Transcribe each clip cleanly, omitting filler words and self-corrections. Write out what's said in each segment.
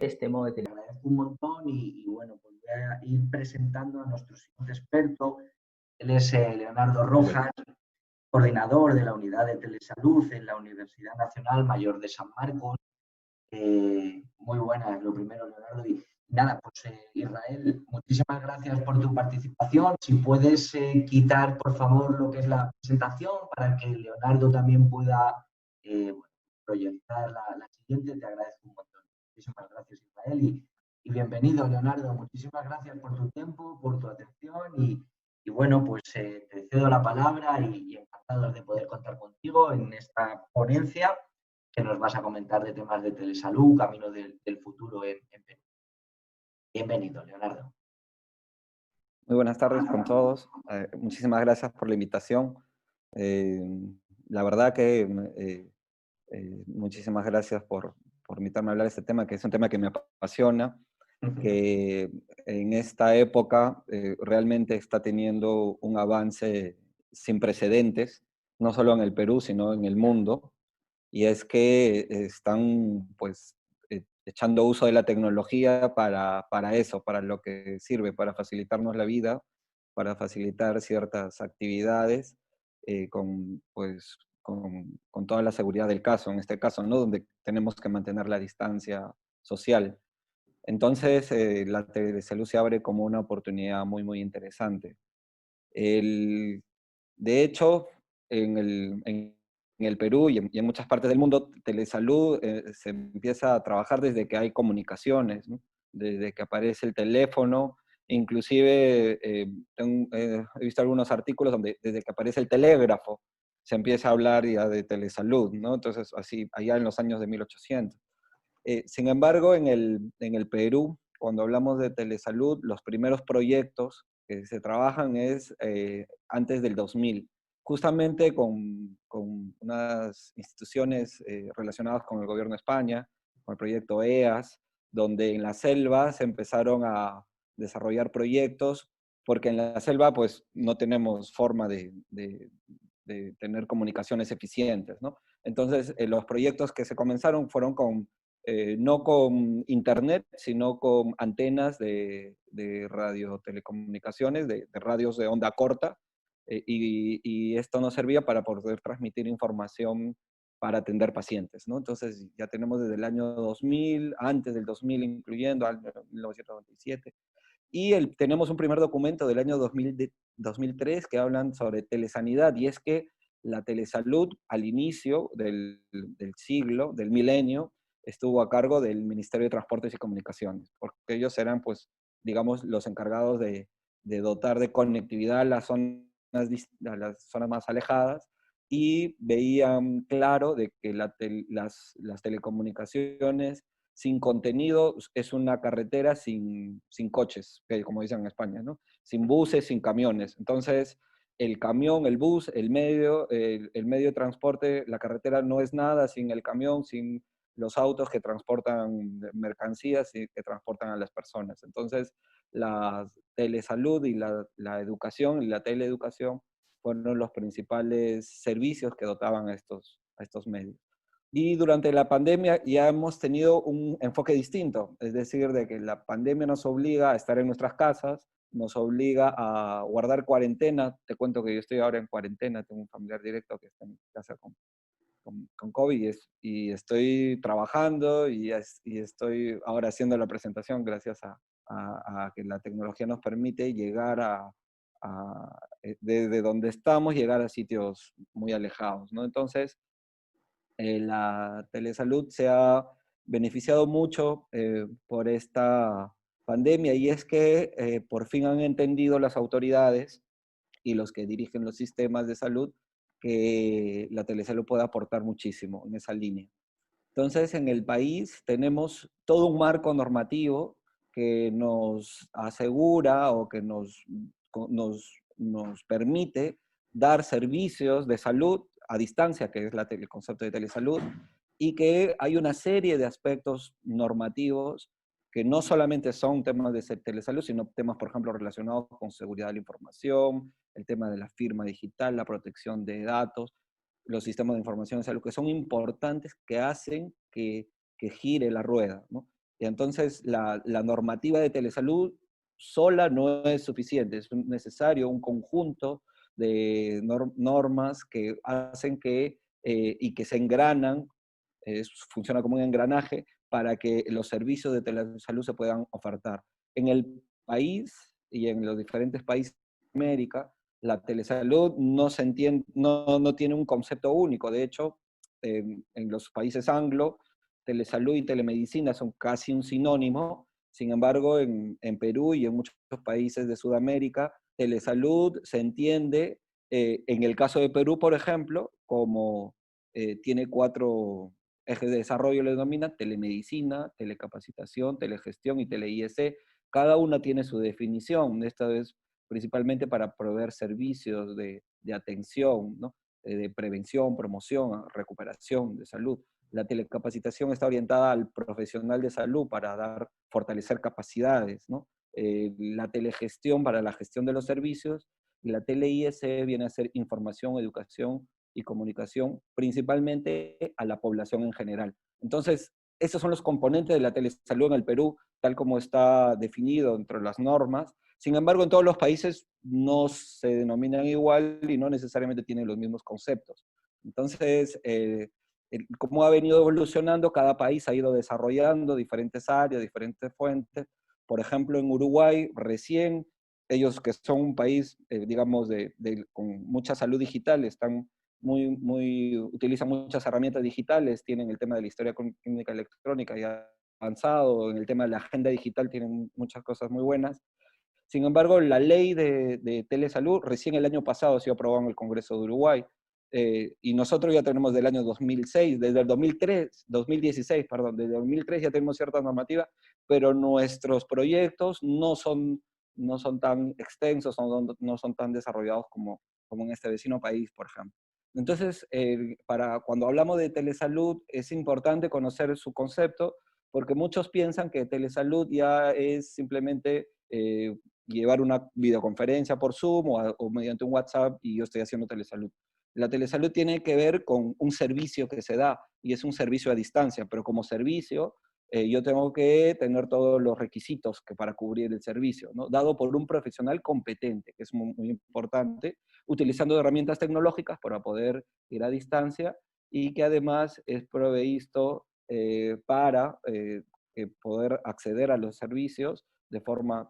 este modo de Te teléfono. agradezco un montón y bueno, pues voy a ir presentando a nuestro siguiente experto. Él es Leonardo Rojas, coordinador de la Unidad de Telesalud en la Universidad Nacional Mayor de San Marcos. Muy buenas, lo primero, Leonardo. Y nada, pues Israel, muchísimas gracias por tu participación. Si puedes quitar, por favor, lo que es la presentación para que Leonardo también pueda bueno, proyectar la siguiente, te agradezco un montón. Muchísimas gracias, Israel. Y bienvenido, Leonardo. Muchísimas gracias por tu tiempo, por tu atención y bueno, pues te cedo la palabra y encantado de poder contar contigo en esta ponencia que nos vas a comentar de temas de telesalud, camino del futuro en Perú. Bienvenido, Leonardo. Muy buenas tardes con todos. Muchísimas gracias por la invitación. Eh, la verdad que muchísimas gracias por invitarme a hablar de este tema, que es un tema que me apasiona, que en esta época realmente está teniendo un avance sin precedentes, no solo en el Perú, sino en el mundo. Y es que están pues echando uso de la tecnología para eso, para lo que sirve, para facilitarnos la vida, para facilitar ciertas actividades pues, con toda la seguridad del caso, en este caso, ¿no? Donde tenemos que mantener la distancia social. Entonces, la telesalud se abre como una oportunidad muy, muy interesante. El, de hecho, en el Perú y en muchas partes del mundo, telesalud se empieza a trabajar desde que hay comunicaciones, ¿no? Desde que aparece el teléfono, inclusive he visto algunos artículos donde desde que aparece el telégrafo se empieza a hablar ya de telesalud, ¿no? Entonces, así, allá en los años de 1800. Sin embargo, en el Perú, cuando hablamos de telesalud, los primeros proyectos que se trabajan es antes del 2000, justamente con unas instituciones relacionadas con el gobierno de España, con el proyecto EAS, donde en la selva se empezaron a desarrollar proyectos, porque en la selva pues no tenemos forma de tener comunicaciones eficientes, ¿no? Entonces, los proyectos que se comenzaron fueron no con internet, sino con antenas de radiotelecomunicaciones, de radios de onda corta, y esto nos servía para poder transmitir información para atender pacientes, ¿no? Entonces ya tenemos desde el año 2000, antes del 2000 incluyendo, al 1997, y tenemos un primer documento del año 2003 que hablan sobre telesanidad, y es que la telesalud al inicio del siglo, del milenio, estuvo a cargo del Ministerio de Transportes y Comunicaciones, porque ellos eran, pues, digamos, los encargados de dotar de conectividad a las zonas más alejadas, y veían claro de que las telecomunicaciones sin contenido es una carretera sin coches, que como dicen en España, ¿no? Sin buses, sin camiones. Entonces, el camión, el bus, el medio de transporte, la carretera no es nada sin el camión, sin los autos que transportan mercancías y que transportan a las personas. Entonces, la telesalud y la educación y la teleeducación fueron los principales servicios que dotaban a estos medios. Y durante la pandemia ya hemos tenido un enfoque distinto, es decir, de que la pandemia nos obliga a estar en nuestras casas, nos obliga a guardar cuarentena. Te cuento que yo estoy ahora en cuarentena, tengo un familiar directo que está en casa con COVID y estoy trabajando y estoy ahora haciendo la presentación gracias a que la tecnología nos permite llegar desde donde estamos, llegar a sitios muy alejados, ¿no? Entonces, la telesalud se ha beneficiado mucho por esta pandemia, y es que por fin han entendido las autoridades y los que dirigen los sistemas de salud que la telesalud puede aportar muchísimo en esa línea. Entonces, en el país tenemos todo un marco normativo que nos asegura o que nos permite dar servicios de salud a distancia, que es el concepto de telesalud, y que hay una serie de aspectos normativos que no solamente son temas de telesalud, sino temas, por ejemplo, relacionados con seguridad de la información, el tema de la firma digital, la protección de datos, los sistemas de información de salud, que son importantes, que hacen que gire la rueda, ¿no? Y entonces la normativa de telesalud sola no es suficiente, es necesario un conjunto de normas que hacen que, y que se engranan, funciona como un engranaje para que los servicios de telesalud se puedan ofertar. En el país y en los diferentes países de América, la telesalud no se entiende, no tiene un concepto único. De hecho, en los países anglo, telesalud y telemedicina son casi un sinónimo. Sin embargo, en Perú y en muchos países de Sudamérica, telesalud se entiende, en el caso de Perú, por ejemplo, como tiene 4 ejes de desarrollo, le denomina telemedicina, telecapacitación, telegestión y tele-IS. Cada una tiene su definición. Esta es principalmente para proveer servicios de atención, ¿no? De prevención, promoción, recuperación de salud. La telecapacitación está orientada al profesional de salud para fortalecer capacidades, ¿no? La telegestión para la gestión de los servicios, y la tele-IS viene a ser información, educación y comunicación, principalmente a la población en general. Entonces, esos son los componentes de la telesalud en el Perú, tal como está definido entre las normas. Sin embargo, en todos los países no se denominan igual y no necesariamente tienen los mismos conceptos. Entonces, cómo ha venido evolucionando, cada país ha ido desarrollando diferentes áreas, diferentes fuentes. Por ejemplo, en Uruguay, recién, ellos que son un país, digamos, con mucha salud digital, utilizan muchas herramientas digitales, tienen el tema de la historia clínica electrónica ya avanzado, en el tema de la agenda digital tienen muchas cosas muy buenas. Sin embargo, la ley de telesalud recién el año pasado se aprobó en el Congreso de Uruguay, y nosotros ya tenemos del año 2006, desde el 2016, perdón, desde el 2003 ya tenemos cierta normativa, pero nuestros proyectos no son tan extensos, no son tan desarrollados como en este vecino país, por ejemplo. Entonces, cuando hablamos de telesalud, es importante conocer su concepto, porque muchos piensan que telesalud ya es simplemente llevar una videoconferencia por Zoom o mediante un WhatsApp y yo estoy haciendo telesalud. La telesalud tiene que ver con un servicio que se da y es un servicio a distancia, pero como servicio yo tengo que tener todos los requisitos para cubrir el servicio, ¿no? Dado por un profesional competente, que es muy importante, utilizando herramientas tecnológicas para poder ir a distancia y que además es provisto para poder acceder a los servicios de forma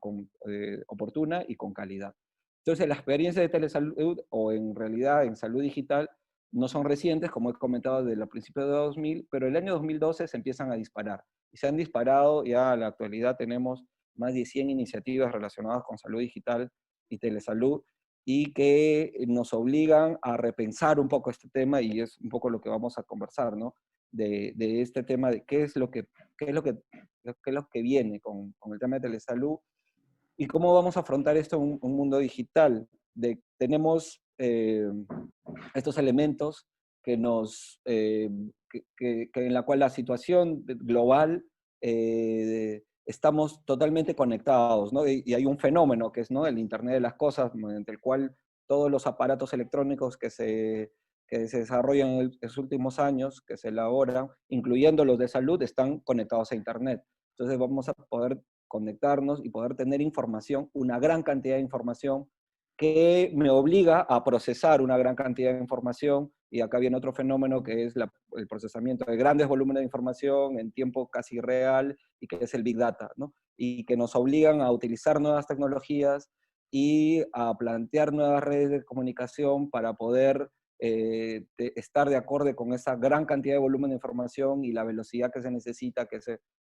oportuna y con calidad. Entonces, las experiencias de telesalud, o en realidad en salud digital, no son recientes, como he comentado, desde el principio de 2000, pero el año 2012 se empiezan a disparar. Y se han disparado, ya a la actualidad tenemos más de 100 iniciativas relacionadas con salud digital y telesalud, y que nos obligan a repensar un poco este tema, y es un poco lo que vamos a conversar, ¿no? De este tema de qué es lo que viene con el tema de telesalud y cómo vamos a afrontar esto en un mundo digital. Tenemos estos elementos que en la cual la situación global estamos totalmente conectados, ¿no? Y hay un fenómeno que es, ¿no?, el Internet de las cosas, mediante el cual todos los aparatos electrónicos que se desarrollan en los últimos años, que se elaboran, incluyendo los de salud, están conectados a Internet. Entonces vamos a poder conectarnos y poder tener información, una gran cantidad de información, que me obliga a procesar una gran cantidad de información, y acá viene otro fenómeno que es el procesamiento de grandes volúmenes de información en tiempo casi real, y que es el Big Data, ¿no? Y que nos obligan a utilizar nuevas tecnologías y a plantear nuevas redes de comunicación para poder estar de acuerdo con esa gran cantidad de volumen de información y la velocidad que se necesita, que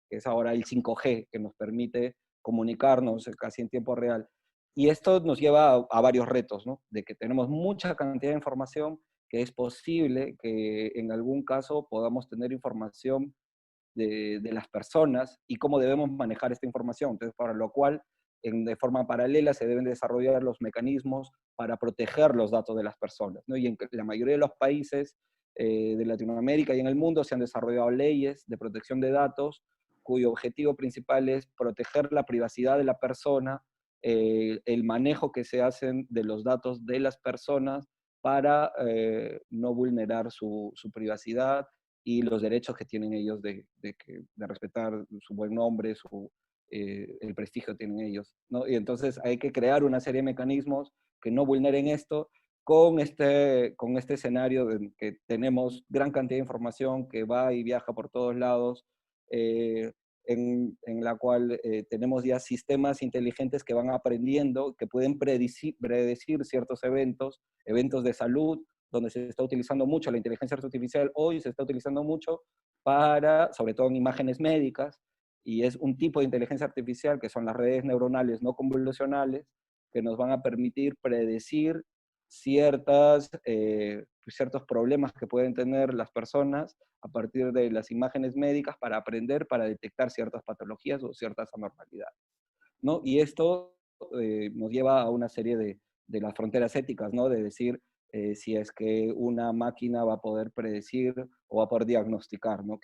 es ahora el 5G, que nos permite comunicarnos casi en tiempo real. Y esto nos lleva a varios retos, ¿no? De que tenemos mucha cantidad de información, que es posible que en algún caso podamos tener información de las personas y cómo debemos manejar esta información. Entonces, para lo cual, de forma paralela, se deben desarrollar los mecanismos para proteger los datos de las personas, ¿no? Y en la mayoría de los países de Latinoamérica y en el mundo se han desarrollado leyes de protección de datos cuyo objetivo principal es proteger la privacidad de la persona, el manejo que se hacen de los datos de las personas para no vulnerar su privacidad y los derechos que tienen ellos de respetar su buen nombre, el prestigio que tienen ellos, ¿no? Y entonces hay que crear una serie de mecanismos que no vulneren esto con este escenario en que tenemos gran cantidad de información que va y viaja por todos lados, en la cual tenemos ya sistemas inteligentes que van aprendiendo, que pueden predecir ciertos eventos de salud, donde se está utilizando mucho la inteligencia artificial, hoy se está utilizando mucho sobre todo en imágenes médicas, y es un tipo de inteligencia artificial que son las redes neuronales no convolucionales, que nos van a permitir predecir ciertos problemas que pueden tener las personas a partir de las imágenes médicas para aprender, para detectar ciertas patologías o ciertas anormalidades, ¿no? Y esto nos lleva a una serie de las fronteras éticas, ¿no? De decir si es que una máquina va a poder predecir o va a poder diagnosticar, ¿no?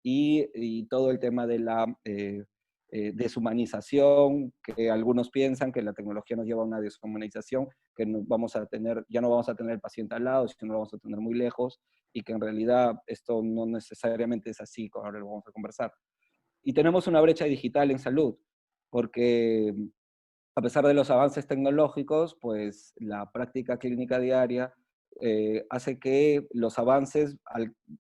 Y todo el tema de la deshumanización, que algunos piensan que la tecnología nos lleva a una deshumanización, que ya no vamos a tener el paciente al lado, sino lo vamos a tener muy lejos, y que en realidad esto no necesariamente es así, ahora lo vamos a conversar. Y tenemos una brecha digital en salud, porque a pesar de los avances tecnológicos, pues la práctica clínica diaria hace que los avances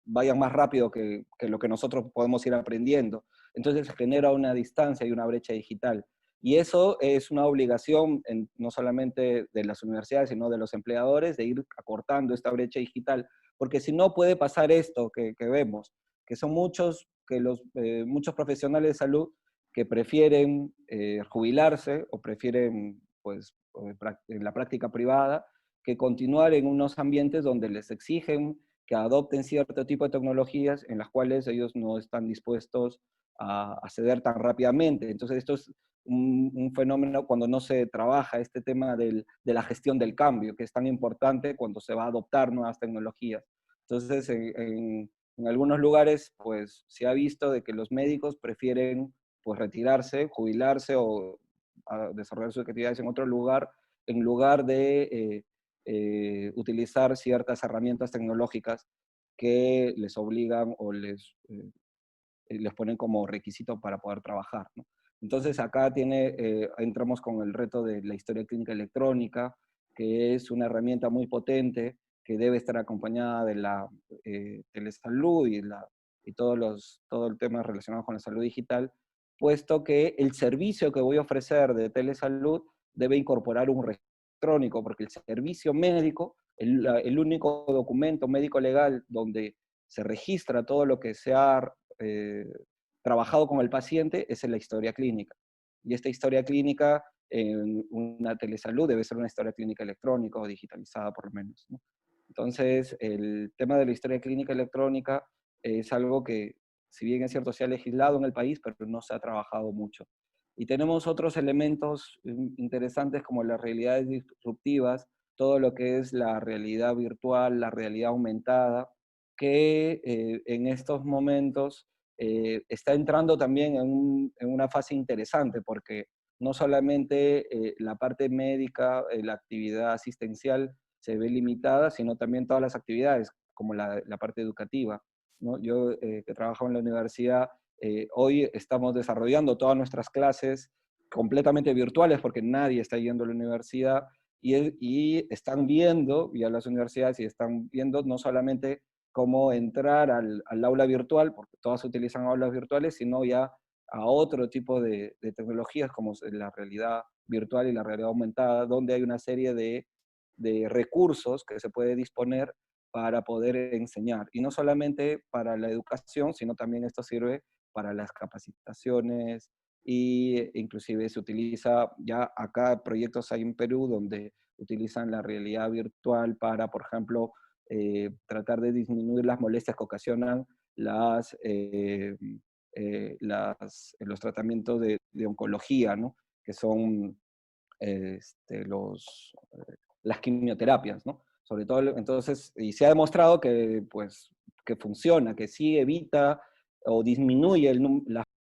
vayan más rápido que lo que nosotros podemos ir aprendiendo. Entonces se genera una distancia y una brecha digital. Y eso es una obligación no solamente de las universidades, sino de los empleadores, de ir acortando esta brecha digital, porque si no puede pasar esto que vemos, que son muchos profesionales de salud que prefieren jubilarse o prefieren, pues, en la práctica privada, que continuar en unos ambientes donde les exigen que adopten cierto tipo de tecnologías en las cuales ellos no están dispuestos a ceder tan rápidamente. Entonces, esto es un fenómeno cuando no se trabaja este tema de la gestión del cambio, que es tan importante cuando se va a adoptar nuevas tecnologías. Entonces, en algunos lugares, pues, se ha visto de que los médicos prefieren pues retirarse, jubilarse o desarrollar sus actividades en otro lugar, en lugar de utilizar ciertas herramientas tecnológicas que les obligan o les ponen como requisito para poder trabajar, ¿no? Entonces acá entramos con el reto de la historia clínica electrónica, que es una herramienta muy potente que debe estar acompañada de la telesalud y todo el tema relacionado con la salud digital, puesto que el servicio que voy a ofrecer de telesalud debe incorporar un registro electrónico, porque el servicio médico, el único documento médico legal donde se registra todo lo que se ha eh, trabajado con el paciente es en la historia clínica. Y esta historia clínica en una telesalud debe ser una historia clínica electrónica o digitalizada por lo menos, ¿no? Entonces, el tema de la historia clínica electrónica es algo que, si bien es cierto, se ha legislado en el país, pero no se ha trabajado mucho. Y tenemos otros elementos interesantes como las realidades disruptivas, todo lo que es la realidad virtual, la realidad aumentada, que en estos momentos está entrando también en una fase interesante, porque no solamente la parte médica, la actividad asistencial se ve limitada, sino también todas las actividades, como la parte educativa, ¿no? Yo que trabajo en la universidad, hoy estamos desarrollando todas nuestras clases completamente virtuales porque nadie está yendo a la universidad y están viendo, ya las universidades y están viendo no solamente cómo entrar al aula virtual, porque todas utilizan aulas virtuales, sino ya a otro tipo de tecnologías como la realidad virtual y la realidad aumentada, donde hay una serie de recursos que se puede disponer para poder enseñar. Y no solamente para la educación, sino también esto sirve para las capacitaciones e inclusive se utiliza, ya acá proyectos hay en Perú donde utilizan la realidad virtual para, por ejemplo, tratar de disminuir las molestias que ocasionan los tratamientos de oncología, ¿no? Que son las quimioterapias, ¿no? Sobre todo, entonces, y se ha demostrado que, pues, que funciona, que sí evita o disminuye las